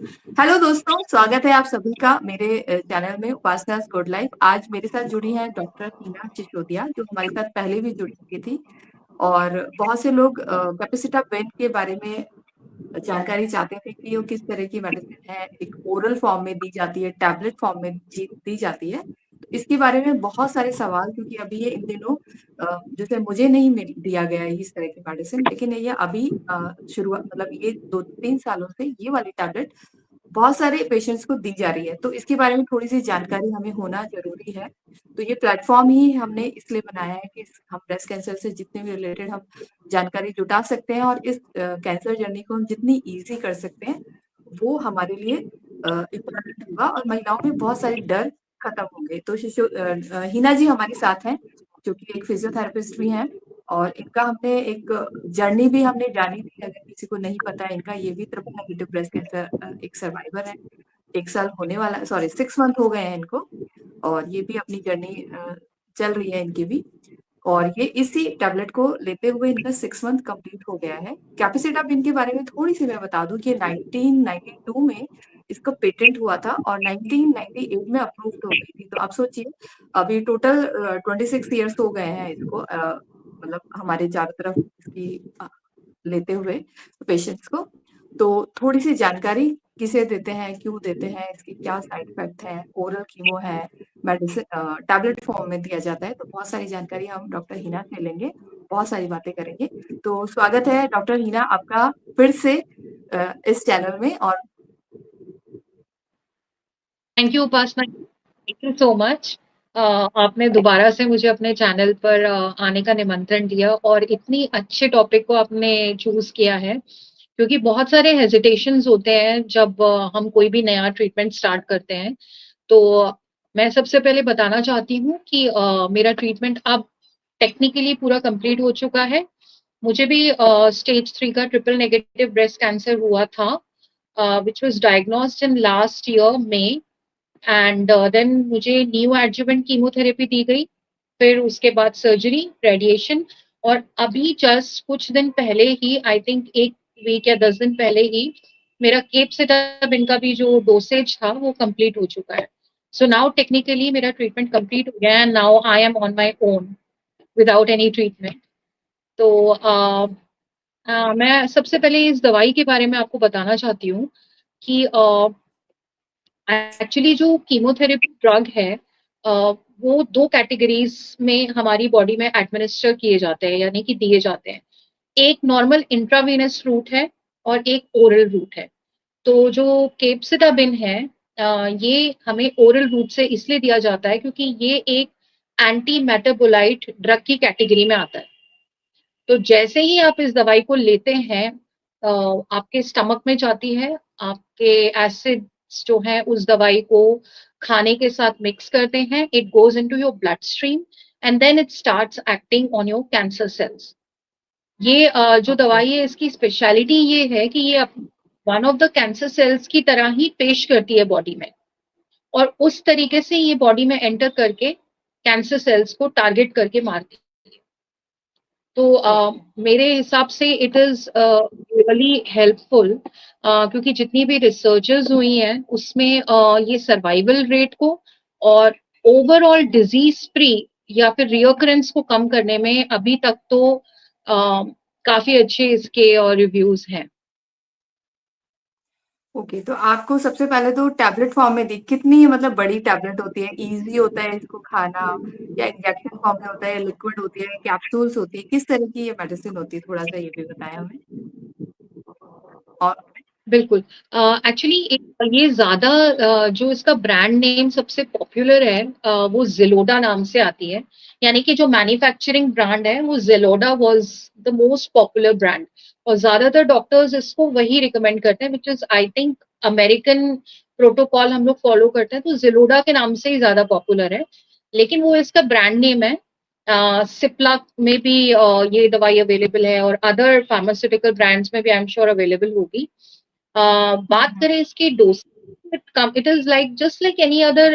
Hello दोस्तों, स्वागत है आप सभी का मेरे चैनल में उपासना's गुड लाइफ। आज मेरे साथ जुड़ी हैं डॉक्टर हीना सिसोदिया, जो हमारे साथ पहले भी जुड़ चुकी थी। और बहुत से लोग कैपेसिटा बेन के बारे में जानकारी चाहते थे कि वो किस तरह की मेडिसिन है, एक ओरल फॉर्म में दी जाती है, टैबलेट फॉर्म में दी जाती है। तो इसके बारे में बहुत सारे सवाल, क्योंकि अभी ये इन दिनों जैसे मुझे नहीं मिल दिया गया है इस तरह की मेडिसिन, लेकिन ये अभी शुरुआत मतलब ये 2-3 सालों से ये वाली टैबलेट बहुत सारे पेशेंट्स को दी जा रही है। तो इसके बारे में थोड़ी-सी जानकारी हमें होना ज़रूरी है। तो ये प्लेटफ़ॉर्म ही हमने इसलिए बनाया है कि हम ब्रेस्ट कैंसर से जितने भी रिलेटेड हम जानकारी जुटा सकते हैं, और इस कैंसर जर्नी को हम जितनी ईज़ी कर सकते हैं, वो हमारे लिए इम्पोर्टेंट होगा और महिलाओं में बहुत सारे डर खत्म होंगे। तो हिना जी हमारे साथ हैं, जो कि एक फिज़ियोथेरेपिस्ट भी हैं, और इनका हमने एक जर्नी भी हमने जानी थी। अगर किसी को नहीं पता है, इनका ये भी ट्रिपल नेगेटिव ब्रेस्ट कैंसर एक सर्वाइवर है। 1 साल होने वाला, सॉरी 6 मंथ हो गए हैं इनको, और ये भी अपनी जर्नी चल रही है इनकी भी। और ये इसी टैबलेट को लेते हुए इनका 6 मंथ कंप्लीट हो गया है। कैपेसिटाब इनके बारे में थोड़ी-सी मैं बता दूँ कि 1992 में इसका पेटेंट हुआ था और 1998 में अप्रूव्ड हो गई थी। तो आप सोचिए, अभी टोटल 26 इयर्स हो गए हैं इसको, मतलब हमारे चारों तरफ इसकी लेते हुए पेशेंट्स को। तो थोड़ी-सी जानकारी किसे देते हैं, क्यों देते हैं, इसके क्या साइड इफ़ेक्ट हैं, ओरल कीमो है, मेडिसिन टैबलेट फॉर्म में दिया जाता है। तो बहुत सारी जानकारी हम डॉक्टर हिना से लेंगे, बहुत सारी बातें करेंगे। तो स्वागत है डॉक्टर हिना आपका फिर से इस चैनल में। और thank you Upasana, thank you so much. आपने दोबारा से मुझे अपने चैनल पर आने का निमंत्रण दिया और इतनी अच्छे टॉपिक को आपने चूज किया है, क्योंकि बहुत सारे हेजिटेशंस होते हैं जब हम कोई भी नया ट्रीटमेंट स्टार्ट करते हैं। तो मैं सबसे पहले बताना चाहती हूँ कि मेरा ट्रीटमेंट अब टेक्निकली पूरा कंप्लीट हो चुका है। मुझे भी स्टेज 3 का ट्रिपल नेगेटिव ब्रेस्ट कैंसर हुआ था, which was diagnosed in last year May. And then मुझे न्यू एडजुवेंट कीमोथेरेपी दी गई, फिर उसके बाद सर्जरी, रेडिएशन, और अभी जस्ट कुछ दिन पहले ही, आई थिंक 1 वीक या 10 दिन पहले ही, मेरा केपसिटब इनका भी जो डोसेज था वो कंप्लीट हो चुका है। सो नाउ टेक्निकली मेरा ट्रीटमेंट कंप्लीट हो गया है, now I am on my own without any treatment. तो मैं सबसे पहले इस दवाई के बारे में आपको बताना चाहती हूँ कि एक्चुअली जो कीमोथेरेपी ड्रग है, वो 2 कैटेगरीज में हमारी बॉडी में एडमिनिस्टर किए जाते हैं, यानी कि दिए जाते हैं। एक नॉर्मल इंट्रावेनस रूट है और एक ओरल रूट है। तो जो केपसिटाबिन है, ये हमें ओरल रूट से इसलिए दिया जाता है क्योंकि ये एक एंटी मेटाबोलाइट ड्रग की कैटेगरी में आता है। तो जैसे ही आप इस दवाई को लेते हैं, आपके स्टमक में जाती है, आपके एसिड्स जो है उस दवाई को खाने के साथ मिक्स करते हैं, it goes into your blood stream and then it starts acting on your cancer cells. ये जो ओके, दवाई है, इसकी स्पेशलिटी ये है कि ये one of the cancer cells की तरह ही पेश करती है बॉडी में, और उस तरीके से ये बॉडी में एंटर करके कैंसर सेल्स को टारगेट करके मारती है। तो ओके। मेरे हिसाब से इट इज रियली हेल्पफुल, क्योंकि जितनी भी रिसर्चेस हुई हैं उसमें ये सर्वाइवल रेट को और ओवरऑल डिजीज फ्री या फिर रिओकरेंस को कम करने में अभी तक तो काफी अच्छे इसके रिव्यूज हैं। ओके, तो आपको सबसे पहले तो टैबलेट फॉर्म में दी, कितनी मतलब बड़ी टैबलेट होती है? ईज़ी होता है इसको खाना, या इंजेक्शन फॉर्म में होता है, या लिक्विड होती है, कैप्सूल्स होती है? किस तरह की ये मेडिसिन होती है? थोड़ा-सा ये भी बताएँ हमें। और बिल्कुल। एक्चुअली ये ज़्यादा जो इसका ब्रांड नेम सबसे पॉपुलर है, वो ज़ेलोडा नाम से आती है। यानी कि जो मैन्युफैक्चरिंग ब्रांड है वो Xeloda was the most popular brand, और ज़्यादातर डॉक्टर्स इसको वही रिकमेंड करते हैं, which is I think American protocol हम लोग फॉलो करते हैं, तो ज़ेलोडा के नाम से ही ज़्यादा पॉपुलर है। लेकिन वो इसका ब्रांड नेम है। सिप्ला में भी ये दवाई अवेलेबल है, और अदर फार्मास्यूटिकल ब्रांड्स में भी आई एम श्योर अवेलेबल होगी। बात हुँ, करें इसकी dose, it is like just like any other,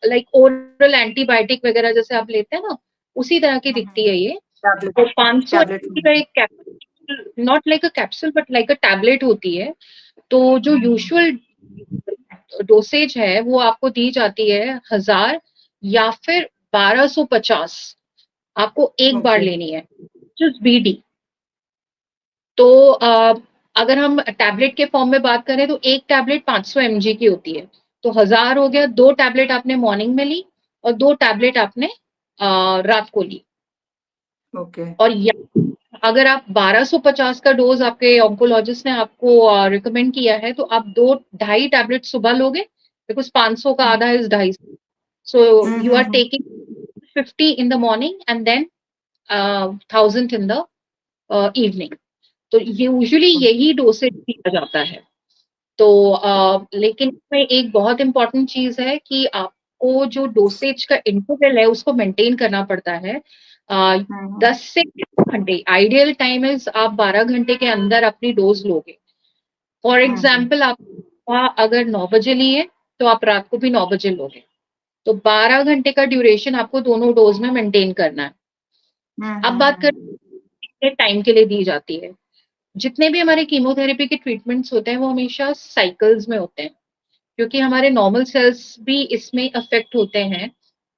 like oral antibiotic वगैरह जैसे आप लेते हैं ना, उसी तरह की हुँ, दिखती है ये। टैबलेट तो 500 टैबलेट ml फॉर्म का में। एक capsule, not like a capsule but like a tablet होती है। तो जो हुँ, यूजुअल डोसेज है वो आपको दी जाती है 1000 या फिर 1250 आपको एक बार ओके। लेनी है, जस्ट बीडी। तो अगर हम टैबलेट के फॉर्म में बात करें तो एक टैबलेट 500 mg की होती है, तो 1000 हो गया। 2 टैबलेट आपने मॉर्निंग में ली और 2 टैबलेट आपने रात को ली। ओके। और या अगर आप 1250 का डोज आपके ऑन्कोलॉजिस्ट ने आपको रिकमेंड किया है तो आप 2 ढाई टैबलेट सुबह लोगे, बिकॉज 500 का आधा is 250, so you are hmm. Taking 50 in the morning and then 1000 in the evening. तो यूजुअली यही डोसेज दिया जाता है। तो लेकिन इसमें एक बहुत इंपॉर्टेंट चीज है कि आपको जो डोसेज का इंटरवल है उसको मेंटेन करना पड़ता है। आ, हम्म 10 से 12 घंटे, आइडियल टाइम इज आप 12 घंटे के अंदर अपनी डोज लोगे। फॉर हम्म एग्जाम्पल आप अगर 9 बजे लिए तो आप रात को भी 9 बजे लोगे। तो 12 घंटे का ड्यूरेशन आपको दोनों डोज में मेंटेन करना है। अब बात हम्म। करें टाइम के लिए दी जाती है। जितने भी हमारे कीमोथेरेपी के ट्रीटमेंट्स होते हैं वो हमेशा साइकिल्स में होते हैं, क्योंकि हमारे नॉर्मल सेल्स भी इसमें अफेक्ट होते हैं।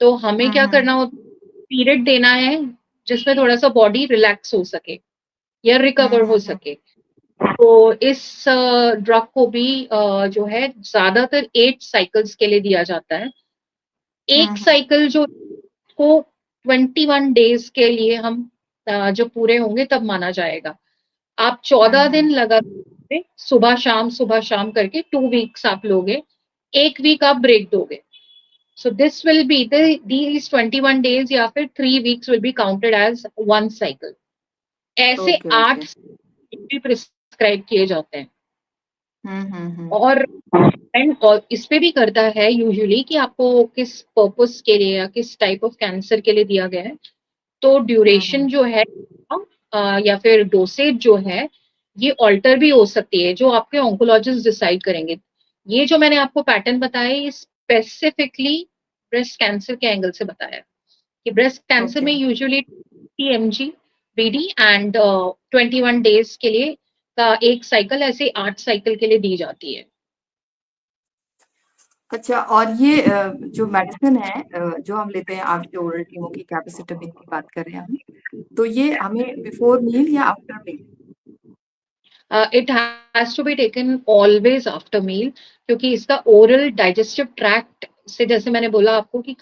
तो हमें क्या हम्म करना होता है, पीरियड देना है जिसमें थोड़ा सा बॉडी रिलैक्स हो सके या रिकवर हो हम्म सके। तो इस ड्रग को भी जो है ज्यादातर 8 साइकिल्स के लिए दिया जाता है। एक हम्म साइकिल जो को 21 डेज के लिए हम जब पूरे होंगे तब माना जाएगा। आप 14 दिन हम्म लगातार सुबह शाम करके 2 वीक्स आप लोगे, एक वीक आप ब्रेक दोगे। So this will be these 21 days या फिर 3 weeks will be counted as one cycle. ऐसे ओके। ओके। 8 भी प्रिस्क्राइब किए जाते हैं। हम्म। और डिपेंड और इस पे भी करता है यूजुअली कि आपको किस पर्पस के लिए या किस टाइप ऑफ कैंसर के लिए दिया गया है। तो ड्यूरेशन हम्म जो है या फिर डोसेज जो है ये ऑल्टर भी हो सकती है, जो आपके ऑन्कोलॉजिस्ट डिसाइड करेंगे। ये जो मैंने आपको पैटर्न बताया ये स्पेसिफिकली ब्रेस्ट कैंसर के एंगल से बताया कि ब्रेस्ट कैंसर ओके। में usually TMG BD and 21 days के लिए का एक साइकिल, ऐसे 8 साइकिल के लिए दी जाती है। अच्छा, और ये जो मेडिसिन है जो हम लेते हैं, आप जो ओरल कीमो की कैपेसिटेबिन की बात कर रहे हैं हम, तो ये हमें बिफोर मील या after meal? It has to be taken always after meal, क्योंकि इसका ओरल डाइजेस्टिव ट्रैक्ट से, जैसे मैंने बोला आपको कि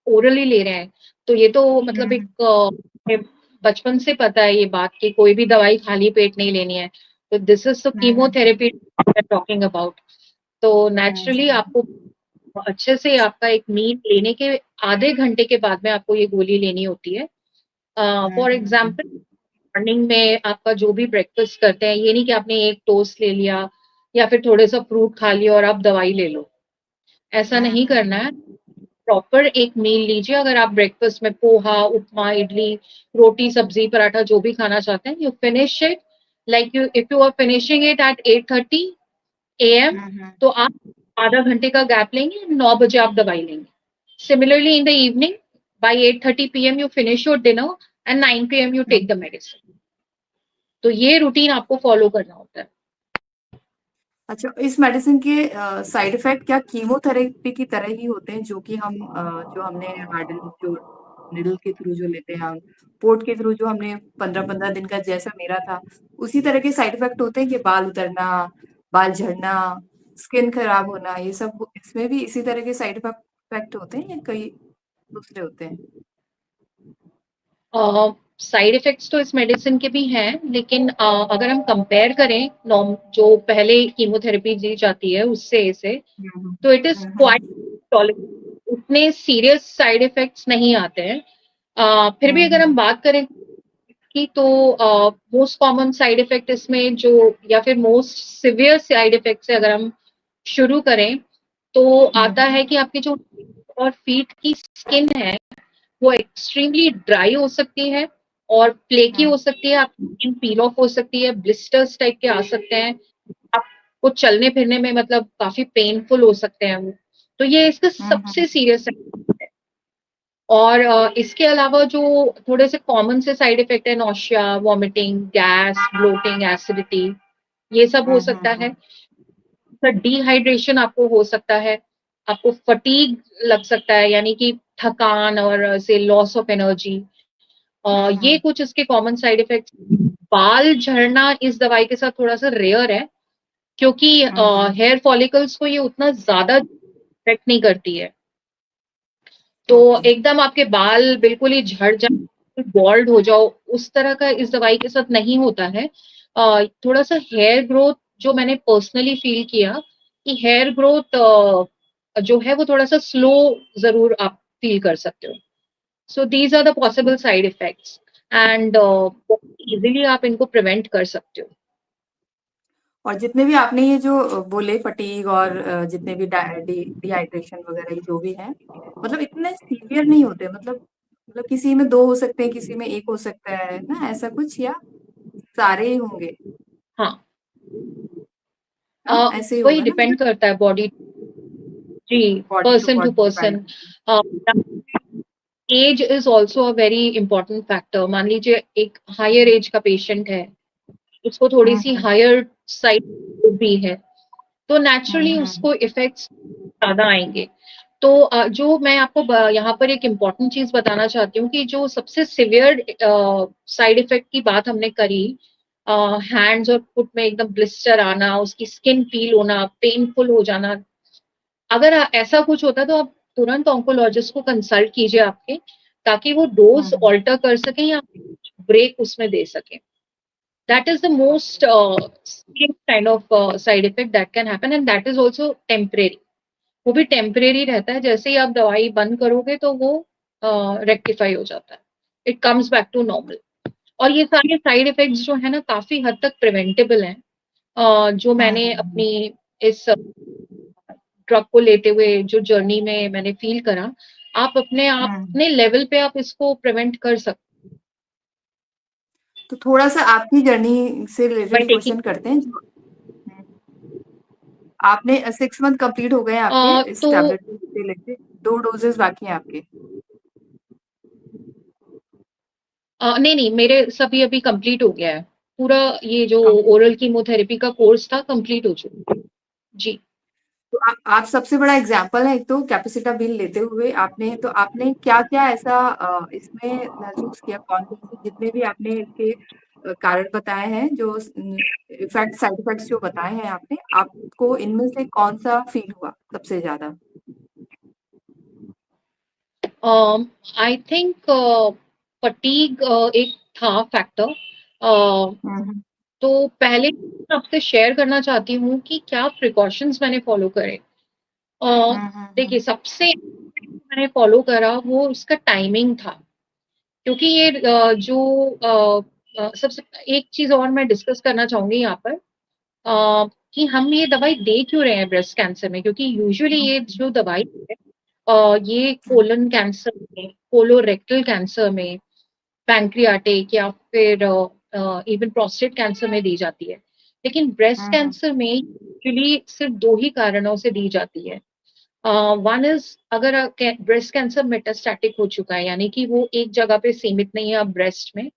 ओरली ले रहे हैं, तो ये तो मतलब हम्म एक बचपन से पता है ये बात कि कोई भी दवाई खाली पेट नहीं लेनी है। तो this is the hmm chemotherapy talking about. तो नेचुरली हम्म आपको अच्छे से आपका एक मील लेने के आधे घंटे के बाद में आपको ये गोली लेनी होती है। फॉर एग्जाम्पल हम्म मॉर्निंग में आपका जो भी ब्रेकफास्ट करते हैं, ये नहीं कि आपने एक टोस्ट ले लिया या फिर थोड़े सा फ्रूट खा लिया और आप दवाई ले लो, ऐसा नहीं करना हम्म है। प्रॉपर एक मील लीजिए। अगर आप ब्रेकफास्ट में पोहा, उपमा, इडली, रोटी, सब्जी, पराठा जो भी खाना चाहते हैं, you finish it like you if you are finishing it at 8:30 AM, hmm तो आप आधा घंटे का गैप लेंगे, 9 बजे आप दवाई लेंगे। Similarly, in the evening, by 8:30 PM, you finish your dinner and 9 PM you take hmm. the medicine. तो ये रूटीन आपको फॉलो करना होता है। अच्छा, इस मेडिसिन के साइड इफेक्ट क्या कीमोथेरेपी की तरह ही होते हैं, जो कि हम जो हमने हार्डल जो निडल के थ्रू जो लेते हैं हम, पोर्ट के थ्रू जो हमने 15-15 दिन का जैसा मेरा था, उसी तरह के साइड इफेक्ट होते हैं कि बाल उतरना, बाल झड़ना, स्किन खराब होना, ये सब इसमें भी इसी तरह के साइड इफेक्ट होते हैं या कई दूसरे होते हैं? साइड इफेक्ट्स तो इस मेडिसिन के भी हैं, लेकिन अगर हम कंपेयर करें नॉर्म जो पहले कीमोथेरेपी दी जाती है उससे इसे, हम्म तो इट इज क्वाइट टॉलरेबल, उतने सीरियस साइड इफेक्ट्स नहीं आते हैं। फिर भी अगर हम हम्म बात करें की, तो मोस्ट कॉमन साइड इफेक्ट इसमें जो या फिर मोस्ट सिवियर साइड इफेक्ट से अगर हम शुरू करें तो आता हम्म है कि आपकी जो और फीट की स्किन है वो एक्सट्रीमली ड्राई हो सकती है और फ्लेकी हम्म हो सकती है। आपकी स्किन पील ऑफ हो सकती है, ब्लिस्टर्स टाइप के आ सकते हैं, आपको चलने फिरने में मतलब काफी पेनफुल हो सकते हैं वो। तो ये इसका हम्म सबसे सीरियस है। और इसके अलावा जो थोड़े से कॉमन से साइड इफेक्ट है, nausea, vomiting, gas, bloating, acidity, ये सब हो सकता हम्म है। सा डिहाइड्रेशन आपको हो सकता है, आपको फटीग लग सकता है, यानी कि थकान और से लॉस ऑफ एनर्जी। ये हम्म। कुछ इसके कॉमन साइड इफेक्ट्स। बाल झड़ना इस दवाई के साथ थोड़ा सा रेयर है, क्योंकि हम्म। हेयर फॉलिकल्स को ये उतना ज्यादा इफेक्ट नहीं करती है। तो ओके। एकदम आपके बाल बिल्कुल ही झड़ जाए, बॉल्ड हो जाओ, उस तरह का इस दवाई के साथ नहीं होता है। थोड़ा सा हेयर ग्रोथ जो मैंने पर्सनली फील किया कि हेयर ग्रोथ जो है वो थोड़ा सा स्लो जरूर आप फील कर सकते हो। So these are the possible side effects, and easily आप इनको प्रिवेंट कर सकते हो। और जितने भी आपने ये जो बोले फटीग और जितने भी डिहाइड्रेशन वगैरह ये जो भी है, मतलब इतने सीवियर नहीं होते, मतलब किसी में दो हो सकते हैं, किसी में एक हो सकता है ना, ऐसा कुछ, या सारे ही होंगे? हाँ, हाँ, ऐसे ही वही होगा ना, डिपेंड मतलब करता है बॉडी, जी, body to person to body person. Depend. Age is also a very important factor. मान लीजिए एक हायर एज का पेशेंट है, उसको थोड़ी सी हम्म। हायर साइड भी है, तो नेचुरली हम्म। उसको इफेक्ट्स ज्यादा आएंगे। तो जो मैं आपको यहाँ पर एक इम्पॉर्टेंट चीज बताना चाहती हूँ कि जो सबसे सिवियर साइड इफेक्ट की बात हमने करी, हैंड्स और फुट में एकदम ब्लिस्टर आना, उसकी स्किन पील होना, पेनफुल हो जाना, अगर ऐसा कुछ होता है तो आप तुरंत ऑन्कोलॉजिस्ट को कंसल्ट कीजिए आपके, ताकि वो डोज हम्म। ऑल्टर कर सकें या ब्रेक उसमें दे सकें। That is the most serious kind of side effect that can happen, and that is also temporary. वो भी टेम्परेरी रहता है, जैसे ही आप दवाई बंद करोगे तो वो रेक्टिफाई हो जाता है, it comes back to normal. और ये सारे साइड इफेक्ट्स जो है ना काफी हद तक प्रिवेंटेबल हैं। जो मैंने हम्म। अपनी इस ड्रग को लेते हुए जो जर्नी में मैंने फील करा, आप हम्म। अपने लेवल पे आप इसको प्रिवेंट कर सकते। तो थोड़ा सा आपकी जर्नी से बाय रिलेटेड क्वेश्चन टेकिंग, करते हैं। आपने 6 मंथ कंप्लीट हो गए हैं आपके इस तो टैबलेट को लेते लेते, 2 डोजेस बाकी हैं आपके? नहीं नहीं, मेरे सभी अभी कंप्लीट हो गया है। पूरा ये जो कंप्लीट। ओरल कीमोथेरेपी का कोर्स था कंप्लीट हो चुका है। जी। तो आप सबसे बड़ा एग्जाम्पल है, एक तो कैपेसिटाबिल लेते हुए आपने, तो आपने क्या क्या ऐसा इसमें महसूस किया, कौन कौन से जितने भी आपने इसके कारण बताए हैं, जो इफेक्ट साइड इफेक्ट्स जो बताए हैं आपने, आपको इनमें से कौन सा फील हुआ सबसे ज्यादा? आई थिंक फटीग एक था फैक्टर। हम्म। तो पहले मैं आपसे शेयर करना चाहती हूँ कि क्या प्रिकॉशंस मैंने फॉलो करे। अ, हम्म। देखिए, सबसे मैंने फॉलो करा वो उसका टाइमिंग था, क्योंकि ये सबसे एक चीज और मैं डिस्कस करना चाहूंगी यहाँ पर, कि हम ये दवाई दे क्यों रहे हैं ब्रेस्ट कैंसर में, क्योंकि यूजुअली ये जो दवाई है ये कोलन कैंसर में, कोलोरेक्टल कैंसर में, पैंक्रियाटिक या फिर इवन प्रोस्टेट कैंसर में दी जाती है। लेकिन ब्रेस्ट हम्म। कैंसर में यूजुअली सिर्फ दो ही कारणों से दी जाती है। वन इज, अगर ब्रेस्ट कैंसर मेटास्टैटिक हो चुका है, यानी कि वो एक जगह पे सीमित नहीं है, अब ब्रेस्ट में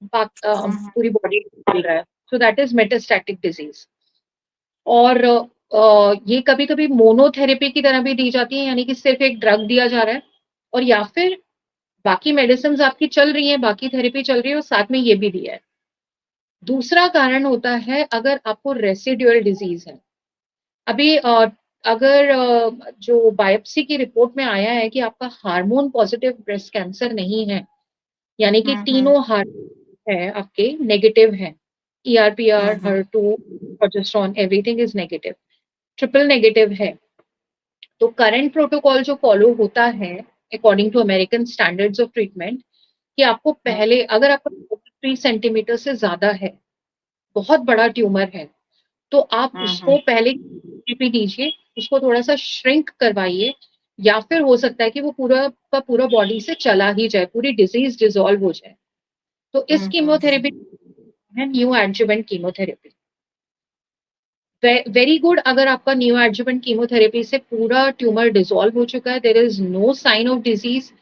हम्म। पूरी बॉडी में फैल रहा है, so that is metastatic disease. और ये कभी कभी मोनोथेरेपी की तरह भी दी जाती है, यानी कि सिर्फ एक ड्रग दिया जा रहा है, और या फिर बाकी मेडिसिन आपकी चल रही है, बाकी थेरेपी चल रही है और साथ में ये भी दिया है। दूसरा कारण होता है अगर आपको रेसिडुअल डिजीज है। अभी अगर जो बायोप्सी की रिपोर्ट में आया है कि आपका हार्मोन पॉजिटिव ब्रेस्ट कैंसर नहीं है, यानी कि हम्म। तीनों हार्मोन है आपके नेगेटिव है, ER PR, hmm. HER2, progesterone, everything is negative, triple negative है, तो करंट प्रोटोकॉल जो फॉलो होता है according to American standards of treatment, कि आपको पहले, अगर आपका 3 सेंटीमीटर से ज्यादा है, बहुत बड़ा ट्यूमर है, तो आप हम्म। उसको पहले थेरेपी दीजिए, उसको थोड़ा सा श्रिंक करवाइए, या फिर हो सकता है कि वो पूरा का पूरा बॉडी से चला ही जाए, पूरी डिजीज डिसॉल्व हो जाए। तो इस कीमोथेरेपी है new adjuvant chemotherapy, very good. अगर आपका न्यू एडजुवेंट कीमोथेरेपी से पूरा ट्यूमर डिसॉल्व हो चुका है, there is no sign of disease,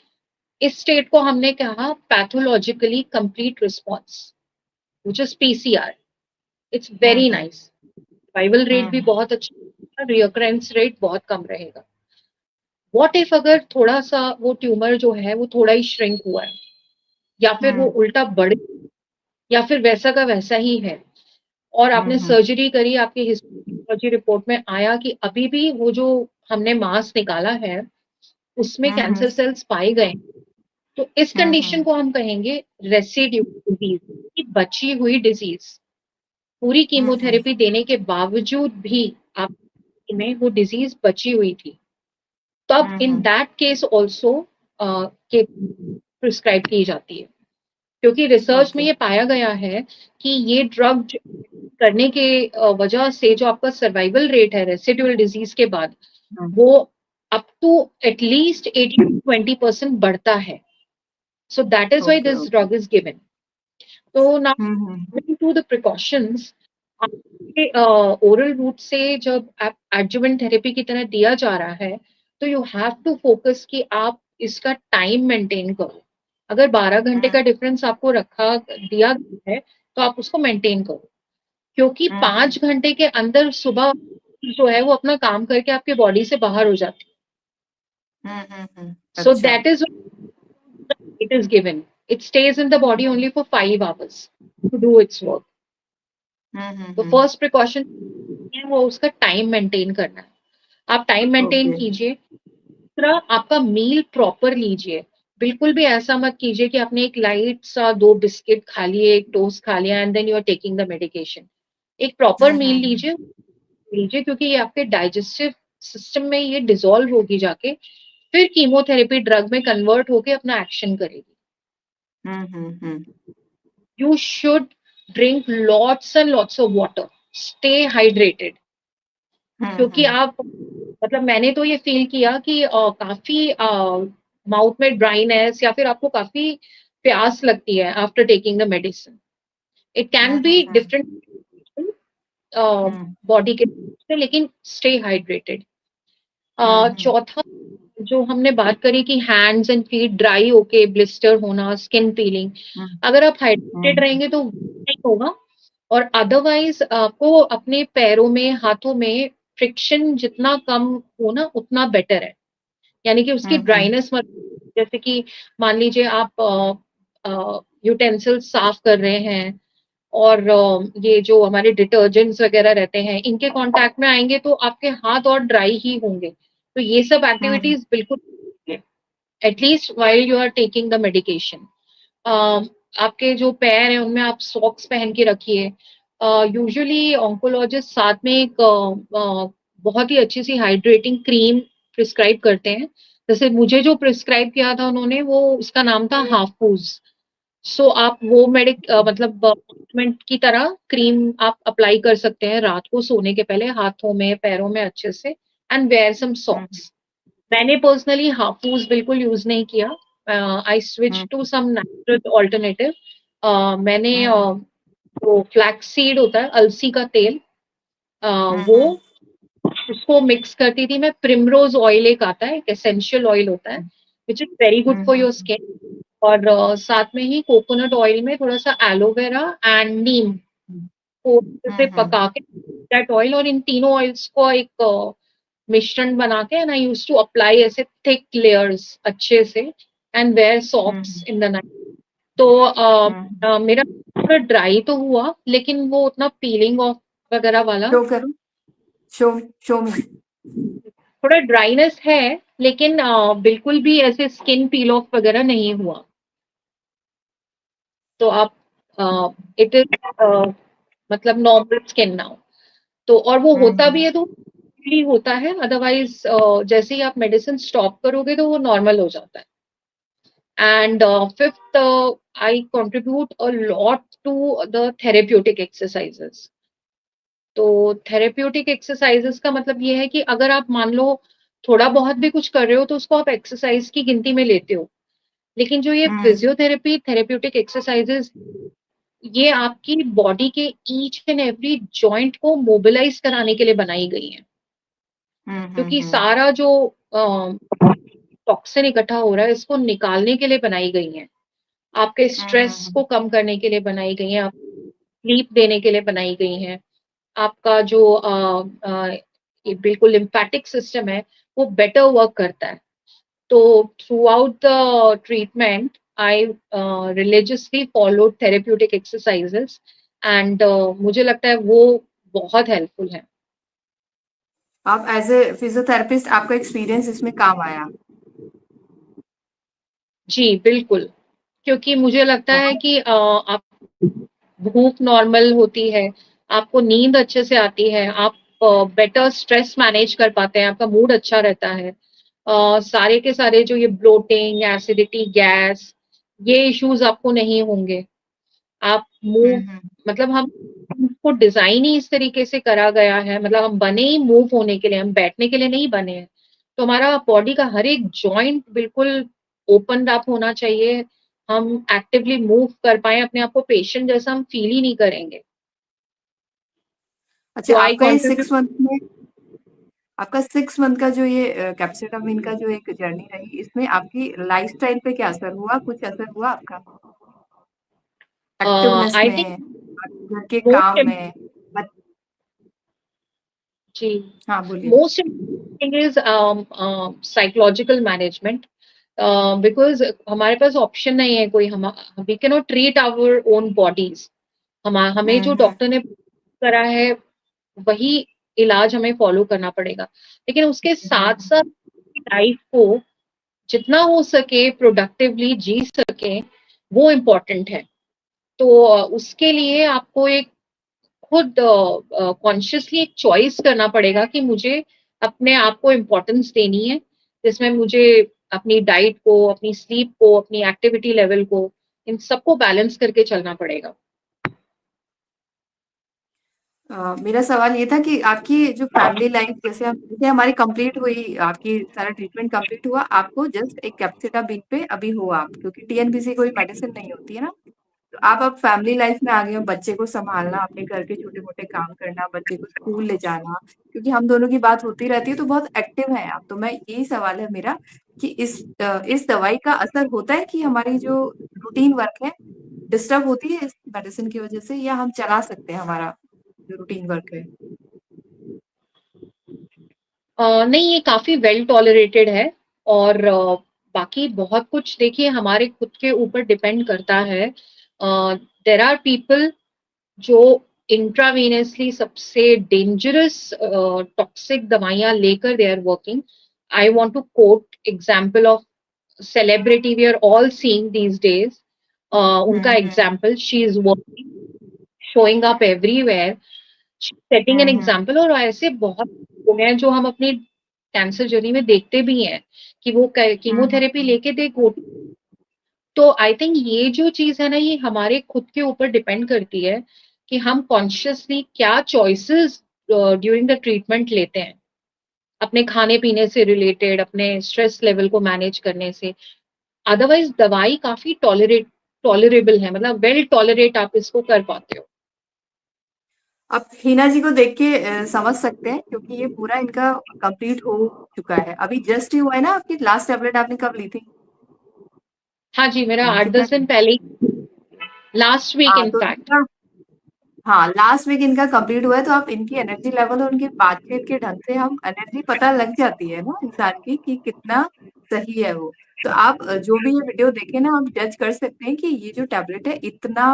इस स्टेट को हमने कहा pathologically complete response, which is PCR. It's very nice, survival rate भी हम्म। बहुत अच्छा। रिकरेंस रेट बहुत कम रहेगा। व्हाट इफ अगर थोड़ा सा वो ट्यूमर जो है वो थोड़ा ही श्रिंक हुआ है, या फिर वो उल्टा बढ़, या फिर वैसा का वैसा ही है, और आपने सर्जरी करी, आपकी हिस्टोलॉजी रिपोर्ट में आया कि अभी भी वो जो हमने मांस निकाला है उसमें कैंसर सेल्स पाए गए, तो इस कंडीशन को हम कहेंगे रेसिड्यू डिजीज, की बची हुई डिजीज। पूरी कीमोथेरेपी देने के बावजूद भी आप में वो डिजीज बची हुई थी, तब इन दैट केस ऑल्सो के प्रिस्क्राइब की जाती है, क्योंकि रिसर्च में ओके। ये पाया गया है कि ये ड्रग करने के वजह से जो आपका सर्वाइवल रेट है रेसिडुअल डिजीज के बाद, वो अप टू एटलीस्ट 80 to 20% बढ़ता है। So that is why okay. This okay. Drug is given. तो now coming to the precautions, आपके ओरल रूट से जब आप एडजुवेंट थेरेपी की तरह दिया जा रहा है, तो यू हैव टू फोकस कि आप इसका टाइम मेंटेन करो। अगर 12 घंटे का डिफरेंस आपको रखा दिया गया है, तो आप उसको मेंटेन करो, क्योंकि 5 घंटे के अंदर सुबह जो है वो अपना काम करके आपके बॉडी से बाहर हो जाती है। सो अच्छा। That is it is given, it stage in the body only for 5 hours to do its work. तो फर्स्ट प्रिकॉशन है वो उसका टाइम मेंटेन करना है, आप टाइम मेंटेन ओके। कीजिए। दूसरा, आपका मील प्रॉपर लीजिए, बिल्कुल भी ऐसा मत कीजिए कि आपने एक लाइट सा 2 बिस्किट खा लिए, एक टोस्ट खा लिया and then you are taking the medication. एक प्रॉपर मील लीजिए लीजिए, क्योंकि ये आपके डाइजेस्टिव सिस्टम में ये डिसॉल्व होगी जाके, फिर कीमोथेरेपी ड्रग में कन्वर्ट होके अपना एक्शन करेगी। You should drink lots and lots of water, stay hydrated, क्योंकि आप मतलब मैंने तो ये फील किया कि काफी माउथ में ड्राइनेस या फिर आपको काफी प्यास लगती है after taking the medicine. It can be different body के से, लेकिन स्टे हाइड्रेटेड। चौथा, जो हमने बात करी कि हैंड्स एंड फीट ड्राई होके ब्लिस्टर होना, स्किन पीलिंग, अगर आप हाइड्रेटेड रहेंगे तो नहीं होगा। और अदरवाइज आपको अपने पैरों में, हाथों में फ्रिक्शन जितना कम हो ना उतना बेटर है, यानी कि उसकी ड्राइनेस मत, जैसे कि मान लीजिए आप यूटेंसिल साफ कर रहे हैं और ये जो हमारे डिटर्जेंट्स वगैरह रहते हैं इनके कांटेक्ट में आएंगे तो आपके हाथ और ड्राई ही होंगे, तो ये सब एक्टिविटीज बिल्कुल at least while you are taking the medication. आपके जो पैर हैं उनमें आप सॉक्स पहन के रखिए। यूजुअली ऑन्कोलॉजिस्ट साथ में एक बहुत ही अच्छी सी हाइड्रेटिंग क्रीम प्रिस्क्राइब करते हैं। जैसे मुझे जो प्रिस्क्राइब किया था उन्होंने, वो उसका नाम था हाफूज। सो आप वो मतलब ऑइंटमेंट की तरह क्रीम आप अप्लाई कर सकते हैं रात को सोने के पहले, हाथों में पैरों में अच्छे से, एंड वेयर सम सॉक्स। मैंने पर्सनली हाफूज बिल्कुल यूज नहीं किया, I switch to some natural alternative. मैंने वो फ्लैक्स सीड होता है, अलसी का तेल, वो उसको मिक्स करती थी मैं। प्रिमरोज ऑयल एक आता है, एक एसेंशियल ऑयल होता है which is very good for your skin, और साथ में ही कोकोनट ऑयल में थोड़ा सा एलोवेरा एंड नीम को से पका के दैट ऑयल, और इन तीनों ऑयल्स को एक मिश्रण बना के, and I use to apply ऐसे थिक लेयर्स अच्छे से, and wear socks in the night. तो मेरा ड्राई तो हुआ, लेकिन वो उतना पीलिंग ऑफ वगैरह वाला, शो करो। शो शो में। थोड़ा ड्राइनेस है, लेकिन बिल्कुल भी ऐसे स्किन पील ऑफ वगैरह नहीं हुआ। तो आप इट इज मतलब नॉर्मल स्किन नाउ। तो और वो होता भी है तो really होता है, अदरवाइज जैसे ही आप मेडिसिन स्टॉप करोगे तो वो नॉर्मल हो जाता है। And fifth, I contribute a lot to the therapeutic exercises. तो थेरेप्यूटिक एक्सरसाइजेस का मतलब ये है कि अगर आप मान लो थोड़ा बहुत भी कुछ कर रहे हो तो उसको आप एक्सरसाइज की गिनती में लेते हो, लेकिन जो ये फिजियोथेरेपी थेरेप्यूटिक एक्सरसाइजेस, ये आपकी बॉडी के ईच एंड एवरी जॉइंट को मोबिलाइज कराने के लिए बनाई गई है, क्योंकि सारा जो टॉक्सिन इकट्ठा हो रहा है इसको निकालने के लिए बनाई गई है, आपके स्ट्रेस को कम करने के लिए बनाई गई है, आप स्लीप देने के लिए बनाई गई हैं, आपका जो बिल्कुल लिम्फेटिक सिस्टम है, वो बेटर वर्क करता है। तो throughout the treatment I religiously followed therapeutic exercises and मुझे लगता है वो बहुत हेल्पफुल है। आप एज ए फिजियोथेरेपिस्ट आपका एक्सपीरियंस इसमें काम आया? जी, बिल्कुल। क्योंकि मुझे लगता है बहुत। कि आप भूख नॉर्मल होती है, आपको नींद अच्छे से आती है, आप बेटर स्ट्रेस मैनेज कर पाते हैं, आपका मूड अच्छा रहता है। सारे के सारे जो ये ब्लोटिंग, एसिडिटी, गैस, ये इश्यूज़ आपको नहीं होंगे। आप हुँ, मूव हुँ। मतलब हम को डिज़ाइन ही इस तरीके से करा गया है, मतलब हम बने ही मूव होने के लिए, हम बैठने के लिए नहीं बने हैं। तो हमारा बॉडी का हर एक जॉइंट बिल्कुल ओपन्ड अप होना चाहिए। हम एक्टिवली मूव कर पाएँ, अपने आप को पेशेंट जैसा हम फ़ील ही नहीं करेंगे। अच्छा, तो आई आपका ये 6 कंट्रीब्यूट मंथ में आपका 6 मंथ का जो ये कैप्सिटमिन का जो एक जर्नी रही, इसमें आपकी लाइफ़स्टाइल पे क्या असर हुआ? कुछ असर हुआ आपका? एक्टिवनेस आई थिंक में, आपके घर के मोस्ट काम में? बच जी, हाँ, बोलिए। Most thing is psychological management because हमारे पास ऑप्शन नहीं है कोई हम we can not treat our own bodies. हमें हुँ, जो हुँ। डॉक्टर ने करा है, वही इलाज हमें फ़ॉलो करना पड़ेगा। लेकिन उसके हुँ, साथ-साथ लाइफ़ को जितना हो सके प्रोडक्टिवली जी सकें, वो इम्पोर्टेंट है। तो उसके लिए आपको एक खुद कॉन्शियसली एक चॉइस करना पड़ेगा कि मुझे अपने आप को इम्पोर्टेंस देनी है, जिसमें मुझे अपनी डाइट को, अपनी स्लीप को, अपनी एक्टिविटी लेवल को, इन सबको बैलेंस करके चलना पड़ेगा। मेरा सवाल ये था कि आपकी जो फैमिली लाइफ जैसे हमारी कंप्लीट हुई, आपकी सारा ट्रीटमेंट कंप्लीट हुआ, आपको जस्ट एक कैप्सिटाबिन पे अभी हो आप, क्योंकि टीएनबीसी कोई मेडिसिन नहीं होती है ना? तो आप अब फैमिली लाइफ में आ गए हो, बच्चे को सँभालना, अपने घर के छोटे-मोटे काम करना, बच्चे को स्कूल ले जाना, क्योंकि हम दोनों की बात होती रहती है तो बहुत एक्टिव हैं आप। तो मैं यही सवाल है मेरा कि इस दवाई का असर होता है कि हमारी जो रूटीन वर्क है, डिस्टर्ब होती है इस मेडिसिन की वज़ह से, या हम चला सकते हैं हमारा जो रूटीन वर्क है? नहीं, ये काफ़ी वेल टॉलरेटेड है और बाकी बहुत कुछ देखिए हमारे खुद के ऊपर डिपेंड करता है। देयर आर पीपल जो इंट्रावेनसली सबसे डेंजरस टॉक्सिक दवाइयाँ लेकर they are working. I want to quote example of celebrity we are all seeing these days. Hmm, उनका hmm. Example she is working, showing up everywhere, setting hmm, an hmm. Example और ऐसे बहुत लोग हैं जो हम अपनी कैंसर जर्नी में देखते भी हैं कि वो हुँ, हुँ, कीमोथेरेपी हुँ। लेके दे गो तो आई थिंक ये जो चीज़ है ना ये हमारे खुद के ऊपर डिपेंड करती है कि हम कॉन्शियसली क्या चॉइसेस ड्यूरिंग द ट्रीटमेंट लेते हैं। अपने खाने-पीने से रिलेटेड, अपने स्ट्रेस लेवल को मैनेज करने से। अदरवाइज़ दवाई काफ़ी टॉलरेबल है मतलब वेल टॉलरेट आप इसको कर पाते हो। आप हिना जी को देख के समझ सकते हैं, क्योंकि ये पूरा इनका कंप्लीट हो चुका है। अभी जस्ट ही हुआ है ना, आपकी लास्ट टैबलेट आपने कब ली थी? हाँ जी, मेरा 8-10 कितना दिन पहले ही लास्ट वीक हाँ, इन तो फैक्ट। इनका हाँ, लास्ट वीक इनका कंप्लीट हुआ है, तो आप इनकी एनर्जी लेवल और उनकी बातचीत के ढंग से हम एनर्जी पता लग जाती है ना इंसान की कि कितना सही है वो। तो आप जो भी ये वीडियो देखें ना, आप जज कर सकते हैं कि ये जो टैबलेट है इतना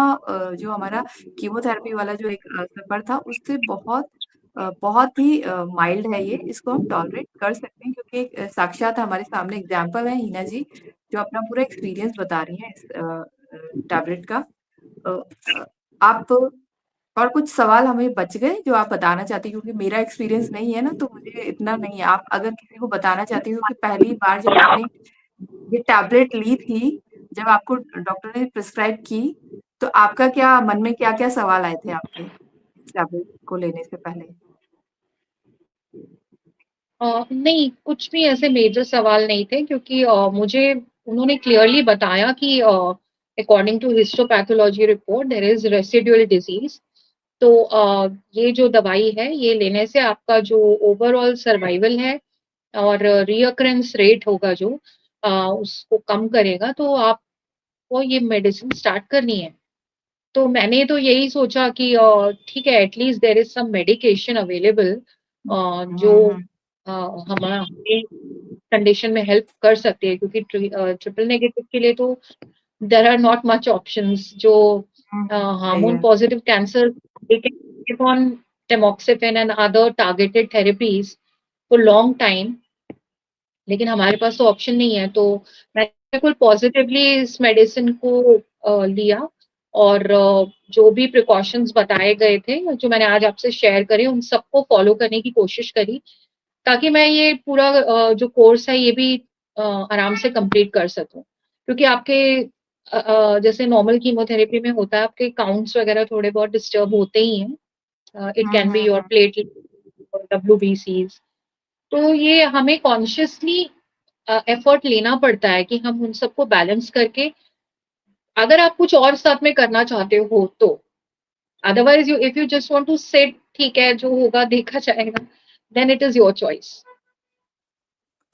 जो हमारा कीमोथेरेपी वाला जो एक सफ़र था उससे बहुत ही माइल्ड है ये, इसको हम टॉलरेट कर सकते हैं, क्योंकि एक साक्षात हमारे सामने एग्ज़ाम्पल है हिना जी, जो अपना पूरा एक्सपीरियंस बता रही हैं इस टैबलेट का। अ आप और कुछ सवाल हमें बच गए जो आप बताना चाहती हैं? क्योंकि मेरा एक्सपीरियंस नहीं है ना, तो मुझे इतना नहीं है। आप अगर किसी को बताना चाहती हो कि पहली बार जब आपने ये टैबलेट ली थी, जब आपको डॉक्टर ने प्रिस्क्राइब की, तो आपका क्या मन में क्या-क्या सवाल आए थे आपके, इस टैबलेट को लेने से पहले? नहीं, कुछ भी ऐसे मेजर सवाल नहीं थे क्योंकि मुझे उन्होंने क्लियरली बताया कि according to histopathology report there is residual disease. तो ये जो दवाई है, ये लेने से आपका जो ओवरऑल सर्वाइवल है और रिअकरेंस रेट होगा जो उसको कम करेगा, तो आपको ये मेडिसिन स्टार्ट करनी है। तो मैंने तो यही सोचा कि ठीक है at least there is some medication available जो हम्म। हमारे कंडीशन में हेल्प कर सकती है, क्योंकि ट्रिपल नेगेटिव के लिए तो there are not much options. जो सही हार्मोन है। Positive cancer, they can give on tamoxifen and other targeted therapies for long time, लेकिन हमारे पास तो ऑप्शन नहीं है। तो मैंने बिल्कुल पॉजिटिवली इस मेडिसिन को लिया, और जो भी प्रिकॉशंस बताए गए थे, जो मैंने आज आपसे शेयर करे, उन सबको फॉलो करने की कोशिश करी, ताकि मैं ये पूरा जो कोर्स है ये भी आराम से कंप्लीट कर सकूं। क्योंकि आपके जैसे नॉर्मल कीमोथेरेपी में होता है, आपके काउंट्स वगैरह थोड़े बहुत डिस्टर्ब होते ही हैं। It can be your hmm. Platelet, WBCs। तो ये हमें कॉन्शियसली एफर्ट लेना पड़ता है कि हम उन सबको बैलेंस करके, अगर आप कुछ और साथ में करना चाहते हो तो। Otherwise if you just want to sit, ठीक है जो होगा देखा जाएगा, then it is your choice.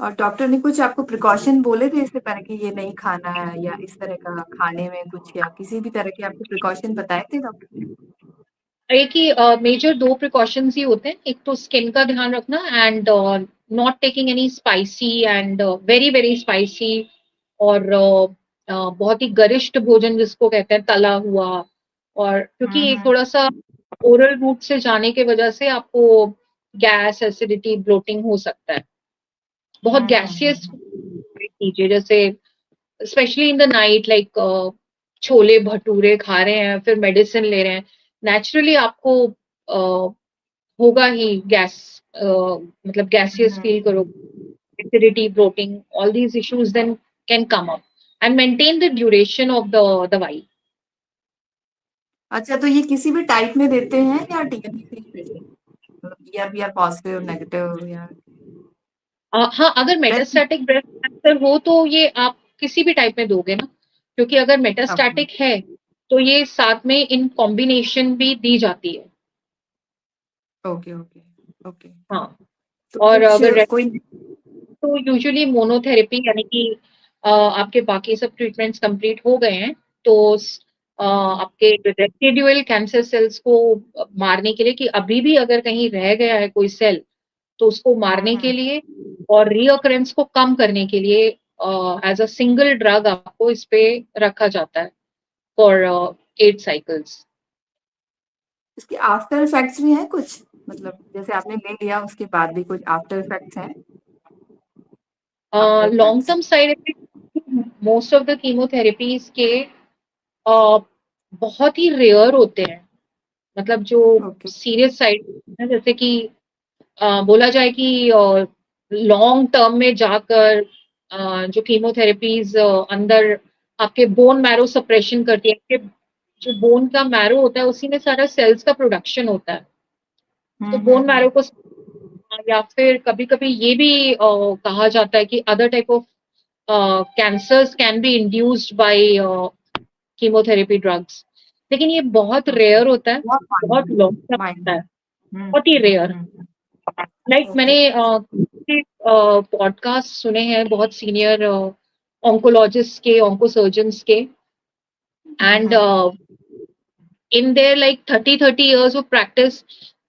और डॉक्टर ने कुछ आपको प्रिकॉशन बोले थे इससे पहले कि ये नहीं खाना है, या इस तरह का खाने में कुछ, या किसी भी तरह के आपको प्रिकॉशन बताए थे डॉक्टर ने? एक ही मेजर दो प्रिकॉशंस ही होते हैं, एक तो स्किन का ध्यान रखना, and not taking any spicy and very very spicy, और बहुत ही गरिष्ठ भोजन जिसको कहते हैं, तला हुआ। और क्योंकि एक हम्म। थोड़ा सा ओरल रूट से जाने की वजह से आपको गैस, एसिडिटी, ब्लोटिंग हो सकता है। बहुत गैसियस हम्म। कीजिए, जैसे specially in the night, like chole bhature खा रहे हैं फिर मेडिसिन ले रहे हैं, नेचुरली आपको होगा ही गैस, मतलब गैसियस फील हम्म। करोगे, acidity, bloating, all these issues then can come up. And maintain the duration of the दवाई। अच्छा, तो ये किसी भी टाइप में देते हैं या डीएनए स्पेशल, मतलब ER पॉजिटिव, नेगेटिव, या हाँ, अगर ब्रेस्ट? मेटास्टैटिक ब्रेस्ट कैंसर हो तो ये आप किसी भी टाइप में दोगे ना, क्योंकि अगर ओके मेटास्टैटिक है तो ये साथ में इन कॉम्बिनेशन भी दी जाती है। Okay okay okay. हाँ, तो और कुछ अगर कोई? तो यूजुअली मोनोथेरेपी, यानी कि आपके बाकी सब ट्रीटमेंट्स कंप्लीट हो गए हैं, तो आपके रेसिडुअल कैंसर सेल्स को मारने के लिए, कि अभी भी अगर कहीं रह गया है कोई सेल, तो उसको मारने के हम्म। लिए और रीअकरेंस को कम करने के लिए एज अ सिंगल ड्रग आपको इस पे रखा जाता है फॉर 8 साइकिल्स। इसके आफ्टर इफेक्ट्स भी हैं कुछ, मतलब जैसे आपने ले लिया उसके बाद भी कुछ आफ्टर इफेक्ट्स हैं? After long effects. Term side effect most of the chemotherapies के अ, बहुत ही रेयर होते हैं। मतलब जो ओके। सीरियस साइड है, जैसे कि बोला जाए कि लॉन्ग टर्म में जाकर जो कीमोथेरेपीज अंदर आपके बोन मैरो सप्रेशन करती है, आपके जो बोन का मैरो होता है उसी में सारा सेल्स का प्रोडक्शन होता है। तो बोन मैरो को, या फिर कभी कभी ये भी कहा जाता है कि other type of cancers can be induced by chemotherapy drugs, लेकिन ये बहुत ओके। रेयर होता है, बहुत बहुत माइनर। लॉन्ग टर्म होता है, माइनर। बहुत ही रेयर। Like okay. मैंने पॉडकास्ट सुने हैं बहुत सीनियर ऑन्कोलॉजिस्ट के, ऑन्कोसर्जन्स के, and in their like 30 30 years of practice,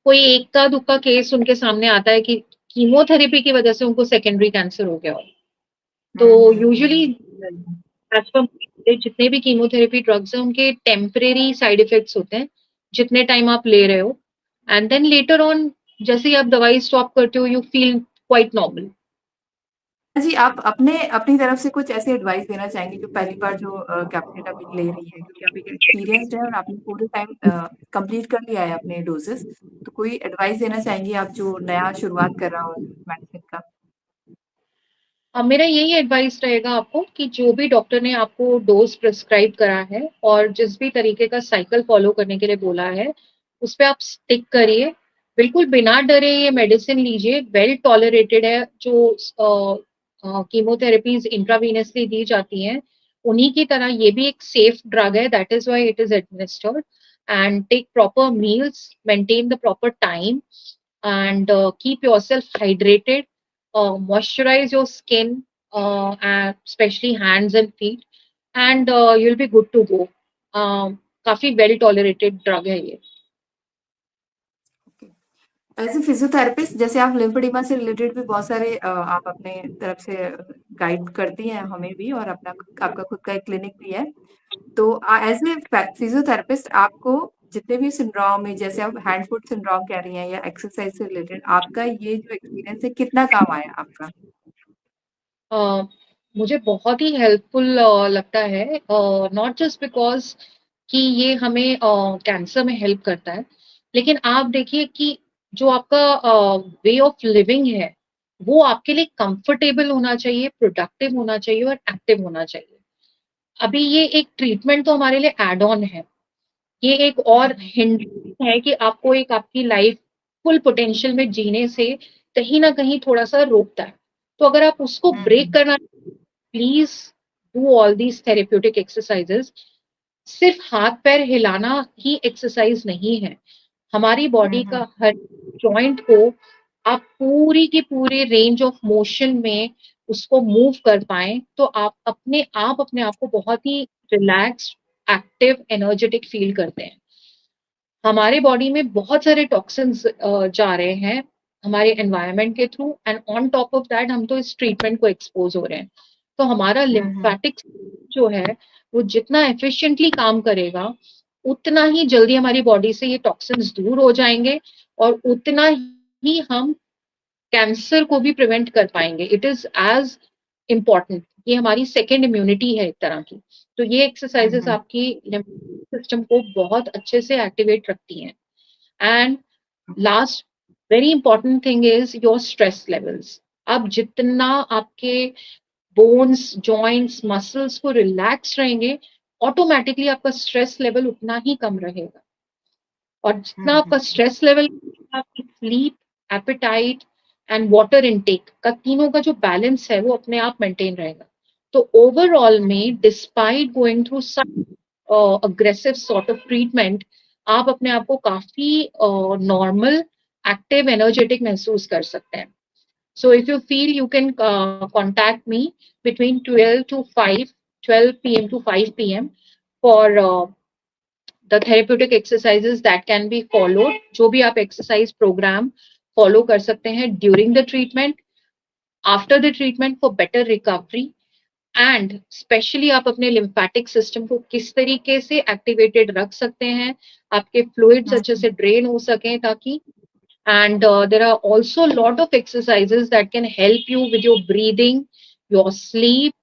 कोई एक का दुक्का केस उनके सामने आता है कि कीमोथेरेपी की वजह से उनको सेकेंडरी कैंसर हो गया हो। तो यूजुअली एज पर जितने भी कीमोथेरेपी ड्रग्स हैं उनके टेम्परेरी साइड इफेक्ट्स होते हैं, जितने टाइम आप ले रहे हो, एंड देन लेटर ऑन जैसे ही आप दवाई स्टॉप करते हो, यू फील क्वाइट नॉर्मल। जी, आप अपने अपनी तरफ से कुछ ऐसे एडवाइस देना चाहेंगे जो पहली बार जो कैप्टेन अभी ले रही है, क्योंकि आप एक एक्सपीरियंस्ड है और आपने पूरे टाइम कंप्लीट कर लिया है अपने डोजेस, तो कोई एडवाइस देना चाहेंगे आप जो नया शुरुआत कर रहा हो मेडिसिन का? अब मेरा यही एडवाइस रहेगा आपको कि जो भी डॉक्टर ने आपको डोज प्रिस्क्राइब करा है और जिस भी तरीके का साइकिल फॉलो करने के लिए बोला है, उस पे आप स्टिक करिए। बिल्कुल बिना डरे ये मेडिसिन लीजिए, वेल टॉलरेटेड है। जो कीमोथेरेपीज इंट्रावीनसली दी जाती हैं, उन्हीं की तरह ये भी एक सेफ ड्रग है, that is why it is administered. And take proper meals, maintain the proper time, and keep yourself hydrated, moisturize your skin, and especially hands and feet, and you'll be good to go. काफी well tolerated drug है ये। Okay. As a physiotherapist, जैसे आप lymphoedema से related भी बहुत सारे आप अपने तरफ से गाइड करती हैं हमें भी, और अपना आपका खुद का एक क्लिनिक भी है। तो एज ए फिजियोथेरेपिस्ट आपको जितने भी सिंड्रोम है, जैसे आप हैंड फुट सिंड्रोम कह रही हैं या एक्सरसाइज से रिलेटेड, आपका ये जो एक्सपीरियंस है कितना काम आया आपका? मुझे बहुत ही हेल्पफुल लगता है, नॉट जस्ट बिकॉज कि ये हमें कैंसर में हेल्प करता है, लेकिन आप देखिए कि जो आपका वे ऑफ लिविंग है वो आपके लिए कंफर्टेबल होना चाहिए, प्रोडक्टिव होना चाहिए और एक्टिव होना चाहिए। अभी ये एक ट्रीटमेंट तो हमारे लिए एड ऑन है, ये एक और हिंट है कि आपको एक आपकी लाइफ फुल पोटेंशियल में जीने से कहीं ना कहीं थोड़ा सा रोकता है। तो अगर आप उसको ब्रेक करना, please do all these therapeutic exercises. सिर्फ हाथ पैर हिलाना ही एक्सरसाइज नहीं है, हमारी बॉडी का हर जॉइंट को आप पूरी की पूरी रेंज ऑफ मोशन में उसको मूव कर पाए, तो आप अपने आप को बहुत ही रिलैक्स्ड, एक्टिव, एनर्जेटिक फील करते हैं। हमारे बॉडी में बहुत सारे टॉक्सिन्स जा रहे हैं हमारे एनवायरनमेंट के through, and on top of that हम तो इस ट्रीटमेंट को एक्सपोज हो रहे हैं। तो हमारा लिम्फेटिक जो है वो जितना एफिशिएंटली काम करेगा, उतना ही जल्दी हमारी बॉडी से ये टॉक्सिन्स दूर हो जाएंगे, और उतना ही हम कैंसर को भी प्रिवेंट कर पाएंगे। इट इज एज इम्पॉर्टेंट, ये हमारी सेकेंड इम्यूनिटी है एक तरह की। तो ये एक्सरसाइजेस आपकी सिस्टम को बहुत अच्छे से एक्टिवेट रखती हैं। And last very important thing is your stress levels. अब जितना आपके बोन्स, जॉइंट्स, मसल्स को रिलैक्स रहेंगे, ऑटोमेटिकली आपका स्ट्रेस लेवल उतना ही कम रहेगा। और जितना आपका स्ट्रेस लेवल, आपकी sleep, appetite and water intake का तीनों का जो बैलेंस है वो अपने आप मेंटेन रहेगा। तो ओवरऑल में despite going through some aggressive sort of treatment, आप अपने आप को काफी नॉर्मल, एक्टिव, एनर्जेटिक महसूस कर सकते हैं। So if you feel, you can contact me between 12 p.m. to 5 p.m. for the therapeutic exercises that can be followed. जो भी आप exercise program follow कर सकते हैं during the treatment, after the treatment for better recovery, and specially आप अपने lymphatic system को किस तरीके से activated रख सकते हैं, आपके fluids अच्छे से drain हो सकें ताकि, and there are also a lot of exercises that can help you with your breathing, your sleep,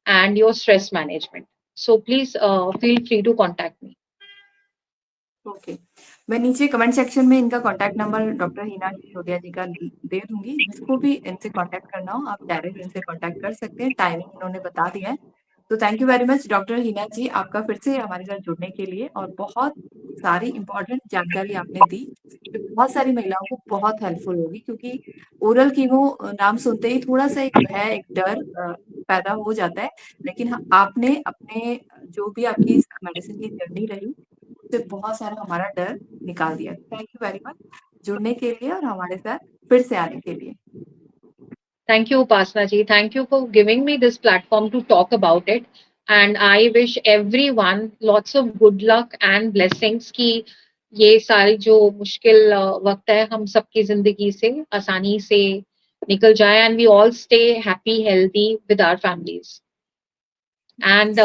and your stress management. So please feel free to contact me. Okay, मैं नीचे comment section में इनका contact number doctor Hina Sisodia ji का दे दूंगी। जिसको भी इनसे कॉन्टैक्ट करना हो आप डायरेक्ट इनसे कॉन्टैक्ट कर सकते हैं। टाइमिंग इन्होंने बता दिया है। तो thank you very much doctor Hina ji, आपका फिर से हमारे साथ जुड़ने के लिए, और बहुत सारी इंपॉर्टेंट जानकारी आपने दी जो बहुत सारी महिलाओं को बहुत हेल्पफुल होगी। क्योंकि ओरल कीमो नाम सुनते ही थोड़ा सा एक भय, एक डर पैदा हो जाता है, लेकिन आपने अपने जो भी आपकी मेडिसिन की जर्नी रही उससे बहुत सारा हमारा डर निकाल दिया। थैंक यू वेरी मच जुड़ने के लिए और हमारे साथ फिर से आने के लिए। Thank you, Upasana ji. Thank you for giving me this platform to talk about it. And I wish everyone lots of good luck and blessings कि ये सारी जो मुश्किल वक्त है हम सबकी जिंदगी से आसानी से निकल जाए, and we all stay happy, healthy with our families. And